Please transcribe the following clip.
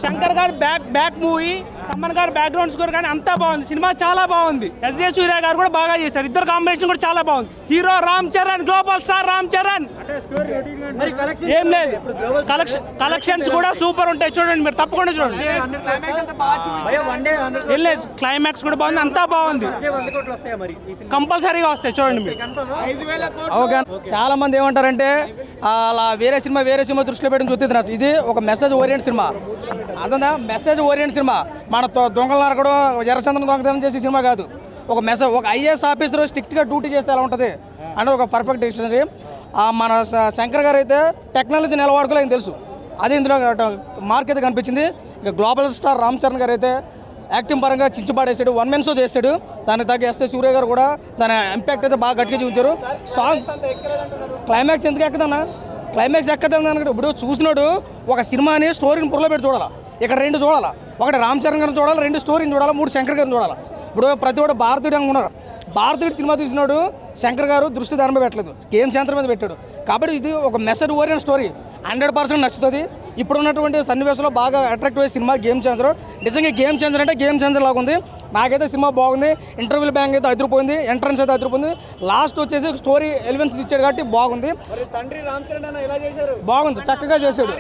శంకర్ గారి back movie, Thaman గారి background score కానీ అంతా బాగుంది. సినిమా చాలా బాగుంది. ఎస్జే సూర్య గారు కూడా బాగా చేశారు. ఇద్దరు కాంబినేషన్ కూడా చాలా బాగుంది. Hero Ram Charan, global star Ram Charan. ఏం లేదు, కలెక్షన్స్ కూడా సూపర్ ఉంటాయి. చూడండి, మీరు తప్పకుండా చూడండి. ఏం లేదు, క్లైమాక్స్ కూడా బాగుంది. అంతా బాగుంది, కంపల్సరీగా వస్తాయి. చూడండి మీరు. చాలా మంది ఏమంటారంటే అలా వేరే సినిమా దృష్టిలో పెట్టి చూస్తుంది. ఇది ఒక మెసేజ్ ఓరియంట్ సినిమా. అదే మెసేజ్ ఓరియంట్ సినిమా. మన దొంగలు నరకడం, ఎర్రచందనం దొంగతనం చేసే సినిమా కాదు. ఒక మెసేజ్, ఒక ఐఏఎస్ ఆఫీసర్ స్ట్రిక్ట్గా డ్యూటీ చేస్తే ఎలా ఉంటుంది అంటే ఒక పర్ఫెక్ట్ డిక్షనరీ. మన శంకర్ గారు అయితే టెక్నాలజీ నిలవాడుకోలేని తెలుసు. అది ఇందులో మార్క్ అయితే కనిపించింది. ఇక గ్లోబల్ స్టార్ రామ్ చరణ్ గారు అయితే యాక్టింగ్ పరంగా చించిపాడేసాడు. 1 man షో చేస్తాడు. దానికి తగ్గ ఎస్ఏ సూర్య గారు కూడా దాని ఇంపాక్ట్ అయితే బాగా గట్టిగా చూపించారు. సాంగ్ క్లైమాక్స్ ఎందుకు ఎక్కదన్నా, క్లైమాక్స్ ఎక్కదన్నా ఇప్పుడు చూసినాడు ఒక సినిమాని స్టోరీని పురలో పెట్టి చూడాలి. ఇక్కడ 2 చూడాలి. ఒకటి రామ్ చరణ్ గారిని చూడాలి, 2 స్టోరీని చూడాలి, 3 శంకర్ గారిని చూడాలి. ఇప్పుడు ప్రతి ఒక్కటి భారతీయుడు ఉన్నారు. భారతీయుడు సినిమా తీసినాడు శంకర్ గారు దృష్టి దాని మీద పెట్టలేదు, గేమ్ చేంజర్ మీద పెట్టాడు. కాబట్టి ఇది ఒక మెసేజ్ ఓరియంట్ స్టోరీ. 100% నచ్చుతుంది. ఇప్పుడు ఉన్నటువంటి సన్నివేశంలో బాగా అట్రాక్టివ్ అయ్యే సినిమా గేమ్ చేంజర్. నిజంగా గేమ్ చేంజర్ అంటే గేమ్ చేంజర్ లాగా ఉంది. నాకైతే సినిమా బాగుంది. ఇంటర్వ్యూల్ బ్యాంక్ అయితే అదిరిపోయింది, ఎంట్రన్స్ అయితే అదిరిపోయింది. లాస్ట్ వచ్చేసి స్టోరీ ఎలిమెంట్స్ ఇచ్చాడు కాబట్టి బాగుంది. తండ్రి రామ్ చరణ్ ఎలా చేశారు? బాగుంది, చక్కగా చేశాడు.